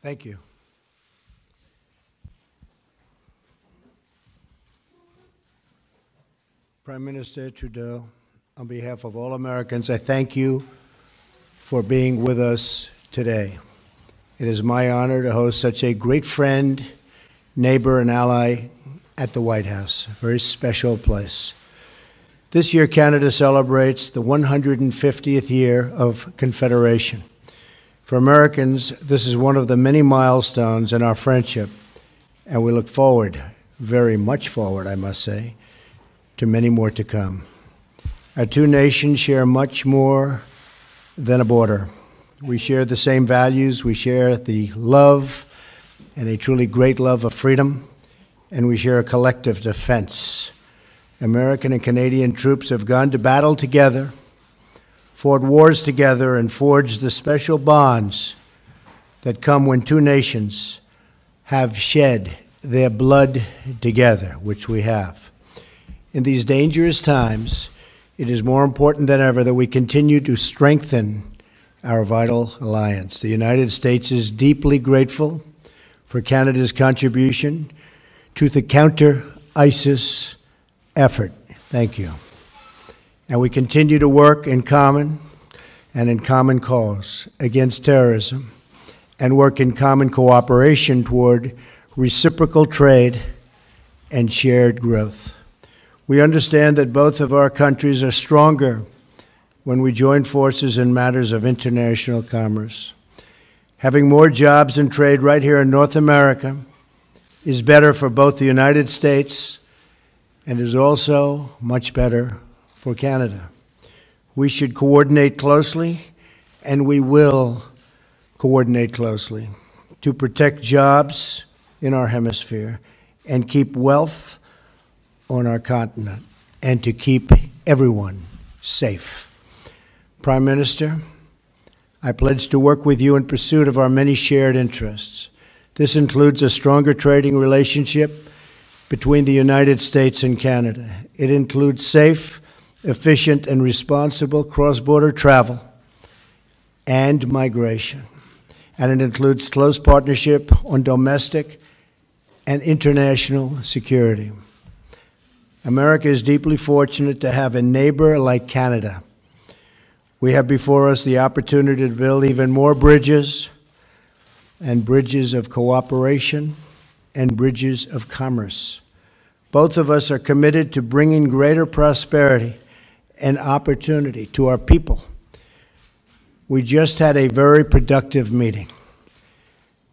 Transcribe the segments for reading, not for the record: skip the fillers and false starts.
Thank you. Prime Minister Trudeau, on behalf of all Americans, I thank you for being with us today. It is my honor to host such a great friend, neighbor, and ally at the White House, a very special place. This year, Canada celebrates the 150th year of Confederation. For Americans, this is one of the many milestones in our friendship, and we look forward, very much forward, I must say, to many more to come. Our two nations share much more than a border. We share the same values, we share the love, and a truly great love of freedom, and we share a collective defense. American and Canadian troops have gone to battle together, fought wars together, and forged the special bonds that come when two nations have shed their blood together, which we have. In these dangerous times, it is more important than ever that we continue to strengthen our vital alliance. The United States is deeply grateful for Canada's contribution to the counter-ISIS effort. Thank you. And we continue to work in common and in common cause against terrorism and work in common cooperation toward reciprocal trade and shared growth. We understand that both of our countries are stronger when we join forces in matters of international commerce. Having more jobs and trade right here in North America is better for both the United States and is also much better for Canada. We should coordinate closely, and we will coordinate closely to protect jobs in our hemisphere and keep wealth on our continent and to keep everyone safe. Prime Minister, I pledge to work with you in pursuit of our many shared interests. This includes a stronger trading relationship between the United States and Canada. It includes safe, efficient, and responsible cross-border travel and migration. And it includes close partnership on domestic and international security. America is deeply fortunate to have a neighbor like Canada. We have before us the opportunity to build even more bridges, and bridges of cooperation, and bridges of commerce. Both of us are committed to bringing greater prosperity and opportunity to our people. We just had a very productive meeting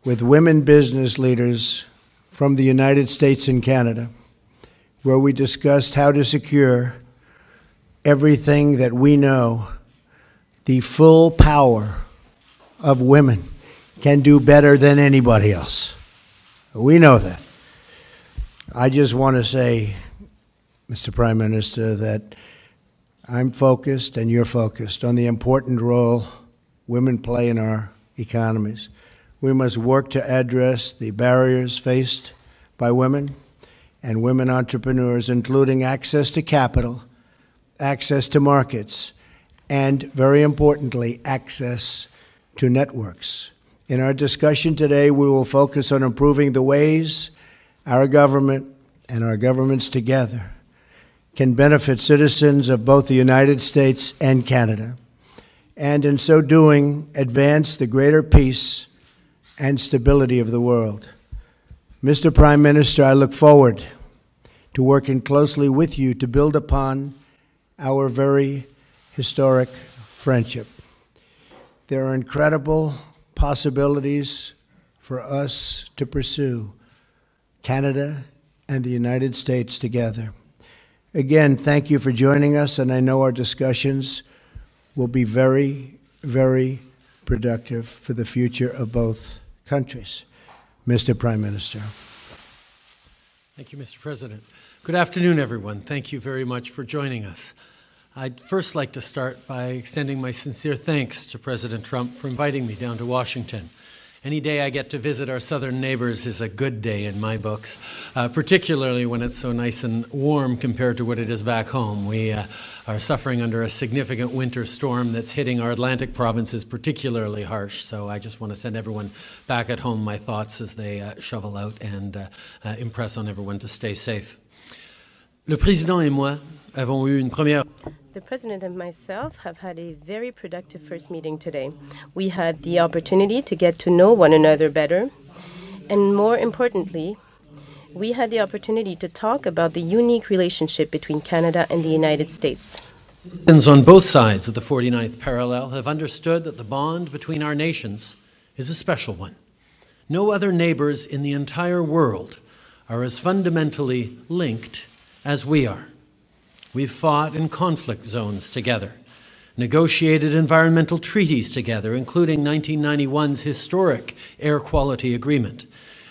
with women business leaders from the United States and Canada, where we discussed how to secure everything that we know the full power of women can do better than anybody else. We know that. I just want to say, Mr. Prime Minister, that I'm focused and you're focused on the important role women play in our economies. We must work to address the barriers faced by women and women entrepreneurs, including access to capital, access to markets, and, very importantly, access to networks. In our discussion today, we will focus on improving the ways our government and our governments together can benefit citizens of both the United States and Canada, and in so doing, advance the greater peace and stability of the world. Mr. Prime Minister, I look forward to working closely with you to build upon our very historic friendship. There are incredible possibilities for us to pursue Canada and the United States together. Again, thank you for joining us, and I know our discussions will be very, very productive for the future of both countries. Mr. Prime Minister. Thank you, Mr. President. Good afternoon, everyone. Thank you very much for joining us. I'd first like to start by extending my sincere thanks to President Trump for inviting me down to Washington Any day I get to visit our southern neighbors is a good day in my books, particularly when it's so nice and warm compared to what it is back home. We are suffering under a significant winter storm that's hitting our Atlantic provinces particularly harsh, so I just want to send everyone back at home my thoughts as they shovel out and impress on everyone to stay safe. Le président et moi avons eu une première... The President and myself have had a very productive first meeting today. We had the opportunity to get to know one another better, and more importantly, we had the opportunity to talk about the unique relationship between Canada and the United States. Citizens on both sides of the 49th parallel have understood that the bond between our nations is a special one. No other neighbors in the entire world are as fundamentally linked as we are. We've fought in conflict zones together, negotiated environmental treaties together, including 1991's historic air quality agreement,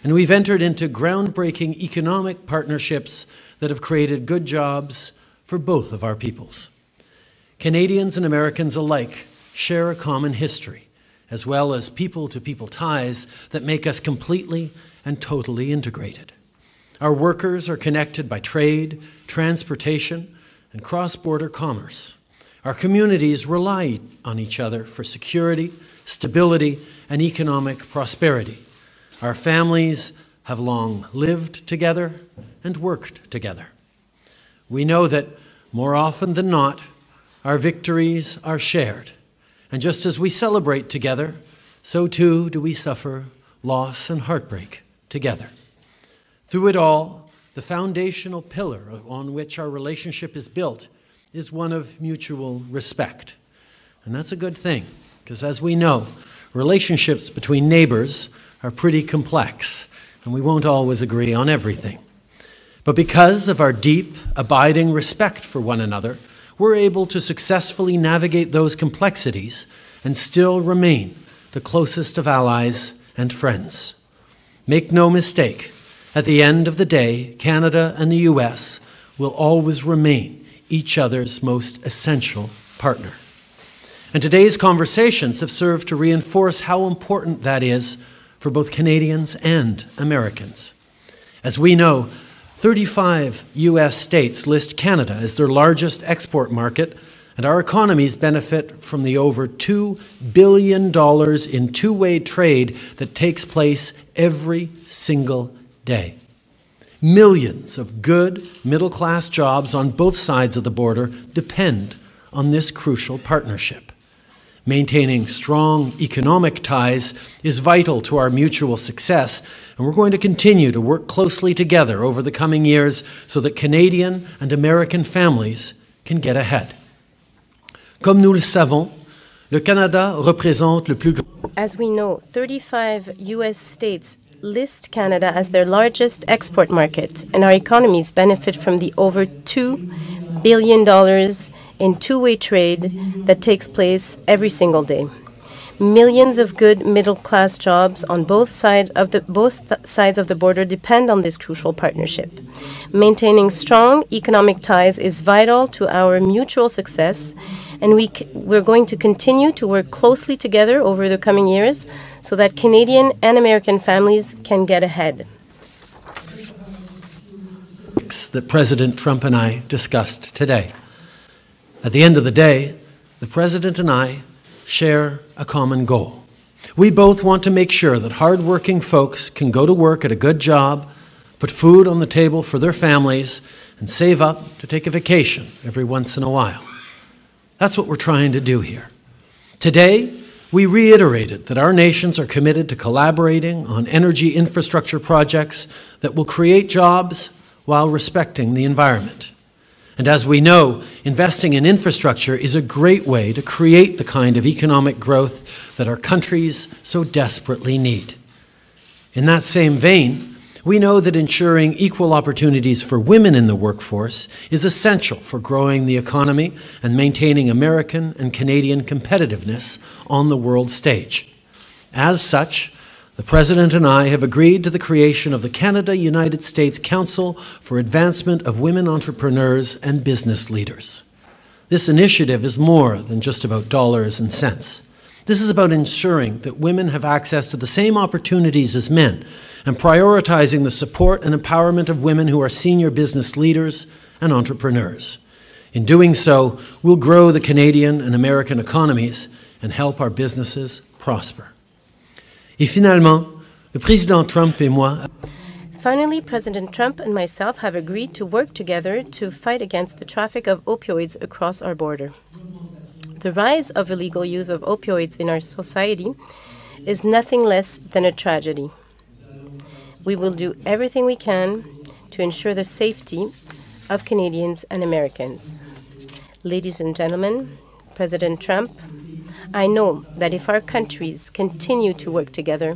and we've entered into groundbreaking economic partnerships that have created good jobs for both of our peoples. Canadians and Americans alike share a common history, as well as people-to-people ties that make us completely and totally integrated. Our workers are connected by trade, transportation, and cross-border commerce. Our communities rely on each other for security, stability, and economic prosperity. Our families have long lived together and worked together. We know that more often than not, our victories are shared. And just as we celebrate together, so too do we suffer loss and heartbreak together. Through it all, the foundational pillar on which our relationship is built is one of mutual respect. And that's a good thing, because as we know, relationships between neighbors are pretty complex, and we won't always agree on everything. But because of our deep, abiding respect for one another, we're able to successfully navigate those complexities and still remain the closest of allies and friends. Make no mistake, at the end of the day, Canada and the US will always remain each other's most essential partner. And today's conversations have served to reinforce how important that is for both Canadians and Americans. As we know, 35 US states list Canada as their largest export market, and our economies benefit from the over $2 billion in two-way trade that takes place every single day. Millions of good middle-class jobs on both sides of the border depend on this crucial partnership. Maintaining strong economic ties is vital to our mutual success, and we're going to continue to work closely together over the coming years so that Canadian and American families can get ahead. Comme nous le savons, le Canada représente le plus grand... As we know, 35 U.S. states list Canada as their largest export market, and our economies benefit from the over $2 billion in two-way trade that takes place every single day. Millions of good middle-class jobs on both sides of the border depend on this crucial partnership. Maintaining strong economic ties is vital to our mutual success, and we're going to continue to work closely together over the coming years so that Canadian and American families can get ahead. That President Trump and I discussed today. At the end of the day, the President and I share a common goal. We both want to make sure that hard-working folks can go to work at a good job, put food on the table for their families, and save up to take a vacation every once in a while. That's what we're trying to do here. Today, we reiterated that our nations are committed to collaborating on energy infrastructure projects that will create jobs while respecting the environment. And as we know, investing in infrastructure is a great way to create the kind of economic growth that our countries so desperately need. In that same vein, we know that ensuring equal opportunities for women in the workforce is essential for growing the economy and maintaining American and Canadian competitiveness on the world stage. As such, the President and I have agreed to the creation of the Canada-United States Council for Advancement of Women Entrepreneurs and Business Leaders. This initiative is more than just about dollars and cents. This is about ensuring that women have access to the same opportunities as men and prioritizing the support and empowerment of women who are senior business leaders and entrepreneurs. In doing so, we'll grow the Canadian and American economies and help our businesses prosper. Et finalement, le président Trump et moi. Finally, President Trump and myself have agreed to work together to fight against the traffic of opioids across our border. The rise of illegal use of opioids in our society is nothing less than a tragedy. We will do everything we can to ensure the safety of Canadians and Americans. Ladies and gentlemen, President Trump, I know that if our countries continue to work together,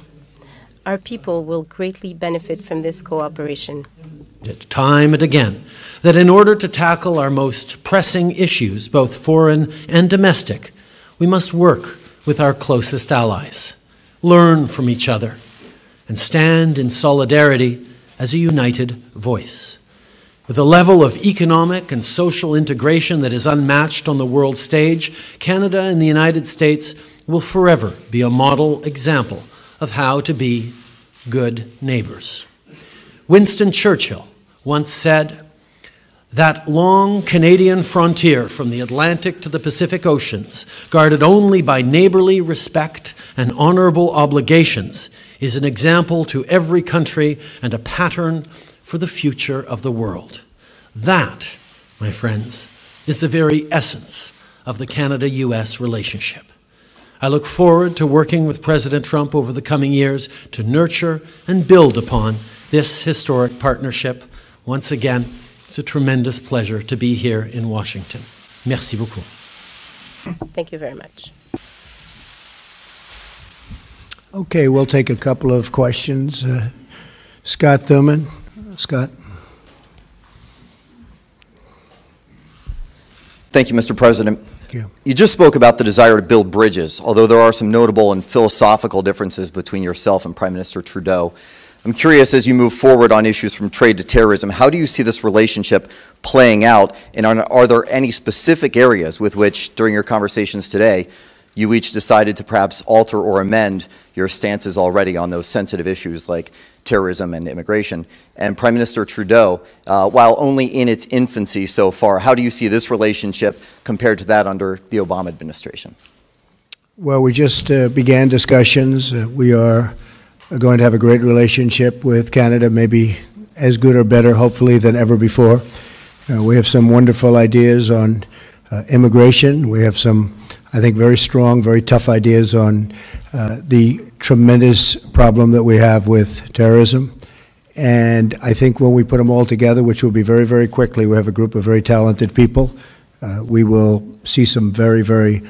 our people will greatly benefit from this cooperation. Time and again, that in order to tackle our most pressing issues, both foreign and domestic, we must work with our closest allies, learn from each other, and stand in solidarity as a united voice. With a level of economic and social integration that is unmatched on the world stage, Canada and the United States will forever be a model example of how to be good neighbors. Winston Churchill once said, "That long Canadian frontier from the Atlantic to the Pacific Oceans, guarded only by neighborly respect and honorable obligations, is an example to every country and a pattern for the future of the world." That, my friends, is the very essence of the Canada-US relationship. I look forward to working with President Trump over the coming years to nurture and build upon this historic partnership. Once again, it's a tremendous pleasure to be here in Washington. Merci beaucoup. Thank you very much. Okay, we'll take a couple of questions. Scott Thurman. Scott. Thank you, Mr. President. Thank you. You just spoke about the desire to build bridges, although there are some notable and philosophical differences between yourself and Prime Minister Trudeau. I'm curious, as you move forward on issues from trade to terrorism, how do you see this relationship playing out, and are there any specific areas with which, during your conversations today, you each decided to perhaps alter or amend your stances already on those sensitive issues like terrorism and immigration? And Prime Minister Trudeau, while only in its infancy so far, how do you see this relationship compared to that under the Obama administration? Well, we just began discussions. We are going to have a great relationship with Canada, maybe as good or better, hopefully, than ever before. We have some wonderful ideas on immigration. We have some, I think, very strong, very tough ideas on the tremendous problem that we have with terrorism. And I think when we put them all together, which will be very, very quickly, we have a group of very talented people, we will see some very, very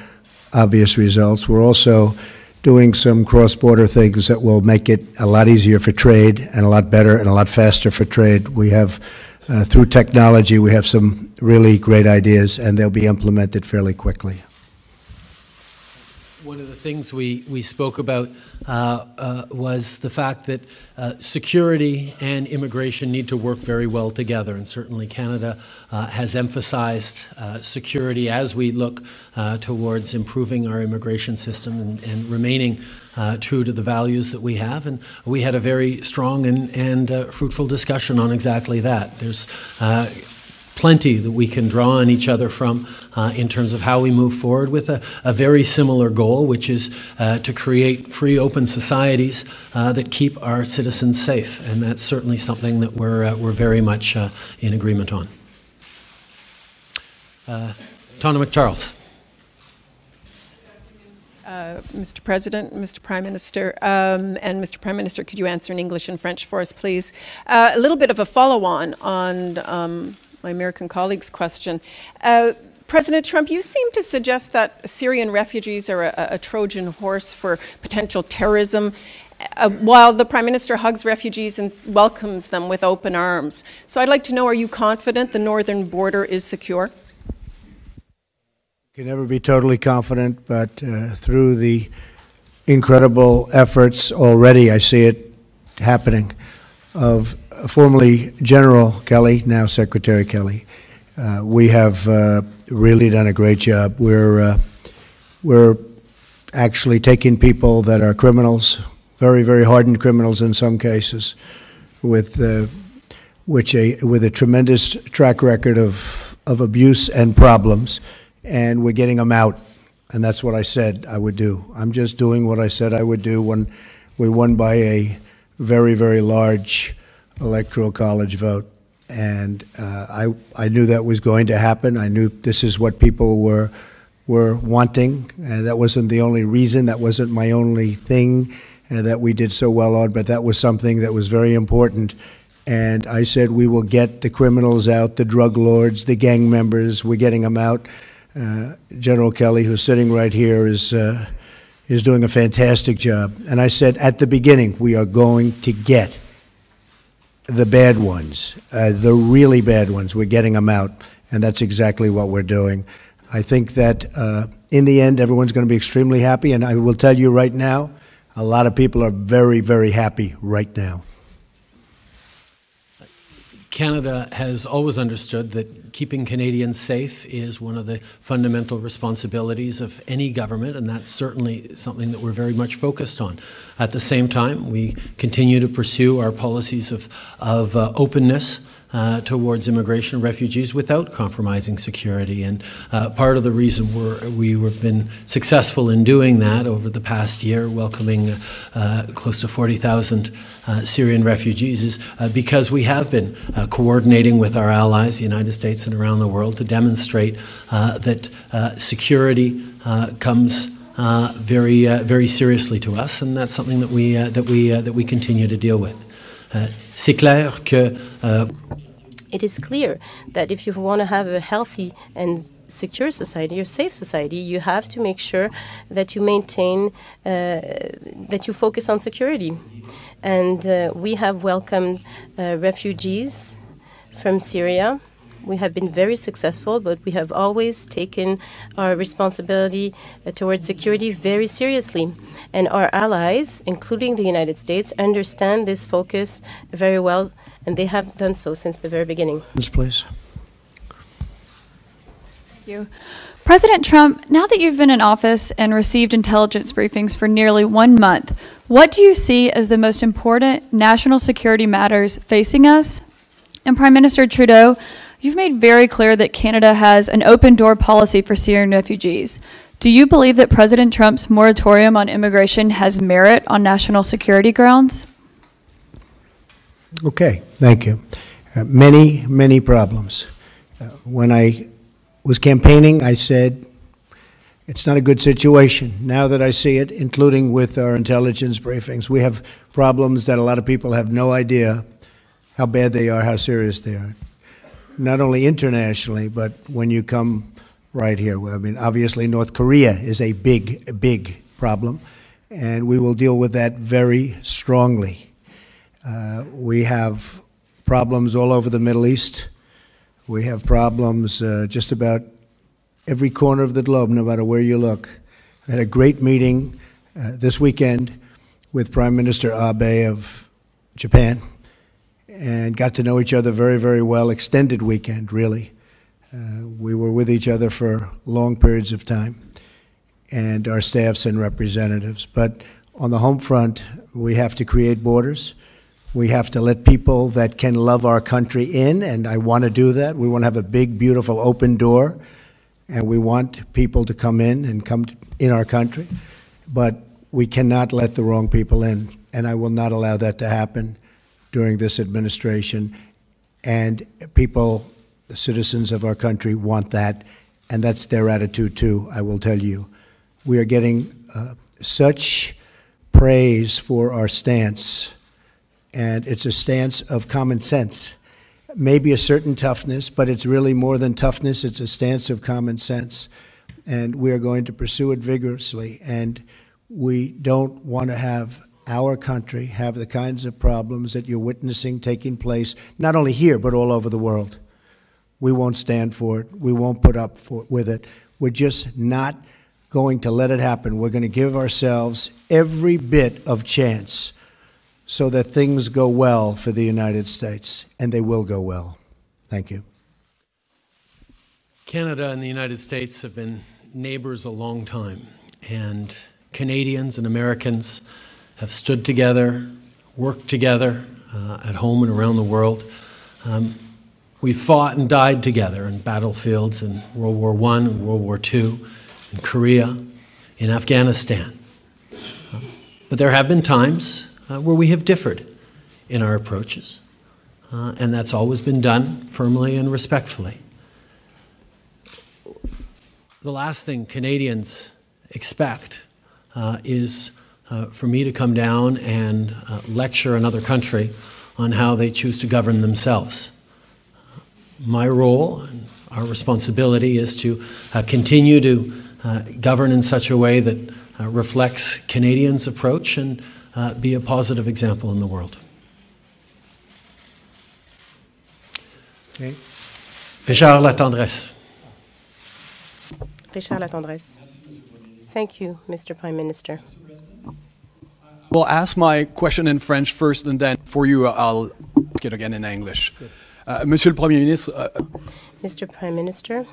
obvious results. We're also doing some cross-border things that will make it a lot easier for trade and a lot better and a lot faster for trade. We have, through technology, we have some really great ideas, and they'll be implemented fairly quickly. One of the things we spoke about was the fact that security and immigration need to work very well together, and certainly Canada has emphasized security as we look towards improving our immigration system and remaining true to the values that we have. And we had a very strong and fruitful discussion on exactly that. There's plenty that we can draw on each other from in terms of how we move forward with a very similar goal, which is to create free, open societies that keep our citizens safe. And that's certainly something that we're very much in agreement on. Tonna McCharles. Mr. President, Mr. Prime Minister, and Mr. Prime Minister, could you answer in English and French for us, please? A little bit of a follow-on on my American colleague's question. President Trump, you seem to suggest that Syrian refugees are a Trojan horse for potential terrorism, while the Prime Minister hugs refugees and welcomes them with open arms. So I'd like to know, are you confident the northern border is secure? Can never be totally confident, but through the incredible efforts already, I see it happening, of formerly General Kelly, now Secretary Kelly. We have really done a great job. We're actually taking people that are criminals, very, very hardened criminals in some cases, with a tremendous track record of abuse and problems, and we're getting them out. And that's what I said I would do. I'm just doing what I said I would do when we won by a very, very large electoral college vote. And I knew that was going to happen. I knew this is what people were wanting. And that wasn't the only reason. That wasn't my only thing that we did so well on, but that was something that was very important. And I said we will get the criminals out, the drug lords, the gang members. We're getting them out. General Kelly, who's sitting right here, is doing a fantastic job. And I said at the beginning, we are going to get the bad ones, the really bad ones. We're getting them out, and that's exactly what we're doing. I think that in the end, everyone's going to be extremely happy, and I will tell you right now, a lot of people are very, very happy right now. Canada has always understood that keeping Canadians safe is one of the fundamental responsibilities of any government, and that's certainly something that we're very much focused on. At the same time, we continue to pursue our policies of openness towards immigration and refugees without compromising security. And part of the reason we've been successful in doing that over the past year, welcoming close to 40,000 Syrian refugees, is because we have been coordinating with our allies, the United States and around the world, to demonstrate that security comes very, very seriously to us, and that's something that we continue to deal with. C'est clair que it is clear that if you want to have a healthy and secure society or safe society, you have to make sure that you maintain, that you focus on security. And we have welcomed refugees from Syria. We have been very successful, but we have always taken our responsibility towards security very seriously. And our allies, including the United States, understand this focus very well, and they have done so since the very beginning. Please. Thank you. President Trump, now that you've been in office and received intelligence briefings for nearly 1 month, what do you see as the most important national security matters facing us? And Prime Minister Trudeau, you've made very clear that Canada has an open door policy for Syrian refugees. Do you believe that President Trump's moratorium on immigration has merit on national security grounds? Okay, thank you. Many, many problems. When I was campaigning, I said, it's not a good situation. Now that I see it, including with our intelligence briefings, we have problems that a lot of people have no idea how bad they are, how serious they are. Not only internationally, but when you come right here. I mean, obviously, North Korea is a big, big problem, and we will deal with that very strongly. We have problems all over the Middle East. We have problems just about every corner of the globe, no matter where you look. I had a great meeting this weekend with Prime Minister Abe of Japan, and got to know each other very, very well. Extended weekend, really. We were with each other for long periods of time, and our staffs and representatives. But on the home front, we have to create borders. We have to let people that can love our country in, and I want to do that. We want to have a big, beautiful, open door, and we want people to come in and come in our country. But we cannot let the wrong people in, and I will not allow that to happen during this administration. And people, the citizens of our country, want that, and that's their attitude too, I will tell you. We are getting such praise for our stance, and it's a stance of common sense. Maybe a certain toughness, but it's really more than toughness. It's a stance of common sense, and we are going to pursue it vigorously. And we don't want to have our country have the kinds of problems that you're witnessing taking place, not only here, but all over the world. We won't stand for it. We won't put up with it. We're just not going to let it happen. We're going to give ourselves every bit of chance so that things go well for the United States, and they will go well. Thank you. Canada and the United States have been neighbors a long time, and Canadians and Americans have stood together, worked together at home and around the world. We fought and died together in battlefields in World War I, and World War II, in Korea, in Afghanistan. But there have been times where we have differed in our approaches, and that's always been done firmly and respectfully. The last thing Canadians expect is for me to come down and lecture another country on how they choose to govern themselves. My role and our responsibility is to continue to govern in such a way that reflects Canadians' approach and be a positive example in the world. Okay. Richard Latendresse. Richard Latendresse. Thank you, Mr. Prime Minister. Well, ask my question in French first, and then for you, I'll ask it again in English. Monsieur le Premier ministre. Mr. Prime Minister,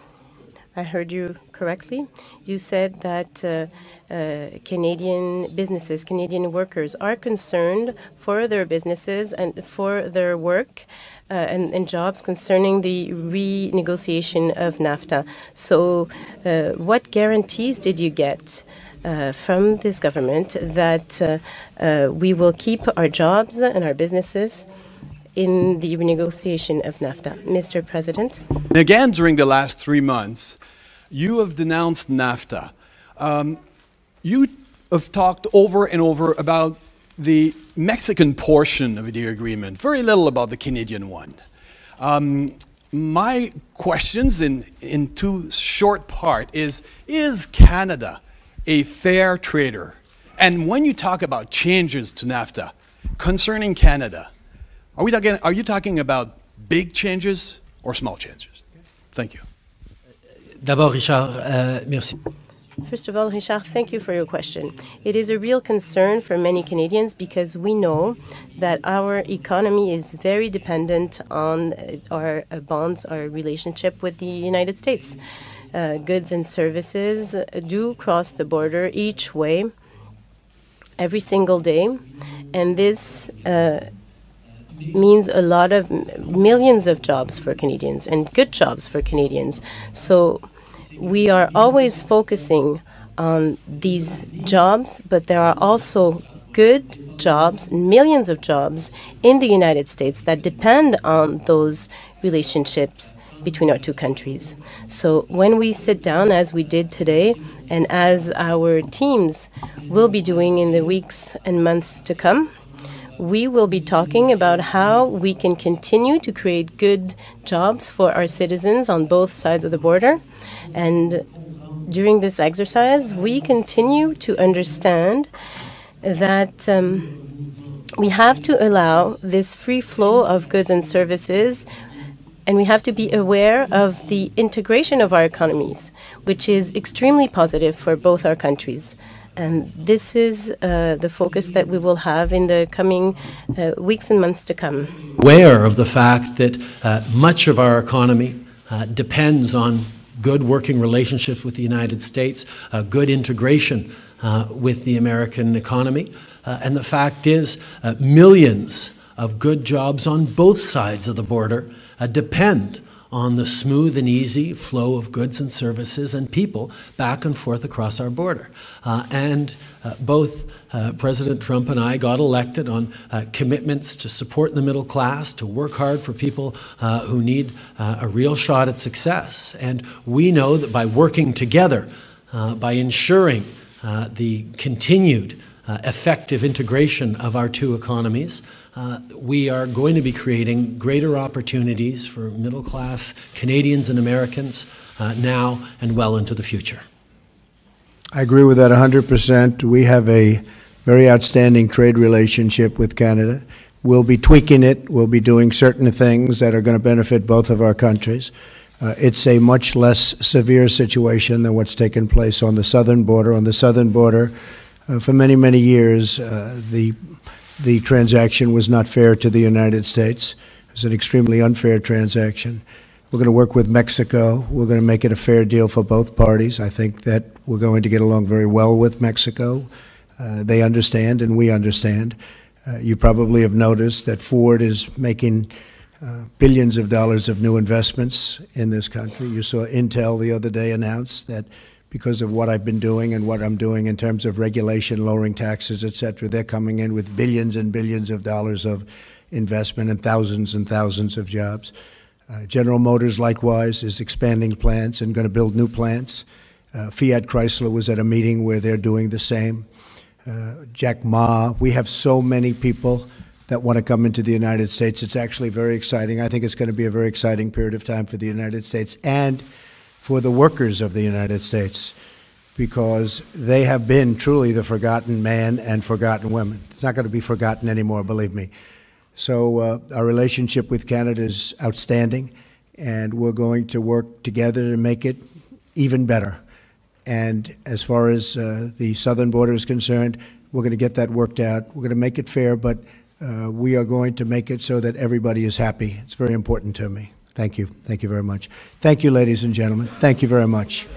I heard you correctly. You said that Canadian businesses, Canadian workers are concerned for their businesses and for their work and jobs concerning the renegotiation of NAFTA. So what guarantees did you get from this government that we will keep our jobs and our businesses in the renegotiation of NAFTA? Mr. President. Again, during the last 3 months, you have denounced NAFTA. You have talked over and over about the Mexican portion of the agreement, very little about the Canadian one. My questions in two short part is Canada a fair trader? And when you talk about changes to NAFTA concerning Canada, are you talking about big changes or small changes? Thank you. D'abord, Richard, merci. First of all, Richard, thank you for your question. It is a real concern for many Canadians because we know that our economy is very dependent on our bonds, our relationship with the United States. Goods and services do cross the border each way every single day, and this means a lot of millions of jobs for Canadians and good jobs for Canadians. So we are always focusing on these jobs, but there are also good jobs, millions of jobs in the United States that depend on those relationships between our two countries. So when we sit down, as we did today, and as our teams will be doing in the weeks and months to come, we will be talking about how we can continue to create good jobs for our citizens on both sides of the border. And during this exercise, we continue to understand that we have to allow this free flow of goods and services, and we have to be aware of the integration of our economies, which is extremely positive for both our countries. And this is the focus that we will have in the coming weeks and months to come. Aware of the fact that much of our economy depends on good working relationships with the United States, good integration with the American economy, and the fact is millions of good jobs on both sides of the border depend on the smooth and easy flow of goods and services and people back and forth across our border. Both President Trump and I got elected on commitments to support the middle class, to work hard for people who need a real shot at success. And we know that by working together, by ensuring the continued effective integration of our two economies, we are going to be creating greater opportunities for middle-class Canadians and Americans now and well into the future. I agree with that 100%. We have a very outstanding trade relationship with Canada. We'll be tweaking it. We'll be doing certain things that are going to benefit both of our countries. It's a much less severe situation than what's taken place on the southern border. On the southern border, for many, many years, the transaction was not fair to the United States. It was an extremely unfair transaction. We're going to work with Mexico. We're going to make it a fair deal for both parties. I think that we're going to get along very well with Mexico. They understand and we understand. You probably have noticed that Ford is making billions of dollars of new investments in this country. You saw Intel the other day announce that because of what I've been doing and what I'm doing in terms of regulation, lowering taxes, et cetera, they're coming in with billions and billions of dollars of investment and thousands of jobs. General Motors, likewise, is expanding plants and going to build new plants. Fiat Chrysler was at a meeting where they're doing the same. Jack Ma, we have so many people that want to come into the United States. It's actually very exciting. I think it's going to be a very exciting period of time for the United States and for the workers of the United States, because they have been truly the forgotten man and forgotten women. It's not going to be forgotten anymore, believe me. So our relationship with Canada is outstanding, and we're going to work together to make it even better. And as far as the southern border is concerned, we're going to get that worked out. We're going to make it fair, but we are going to make it so that everybody is happy. It's very important to me. Thank you. Thank you very much. Thank you, ladies and gentlemen. Thank you very much.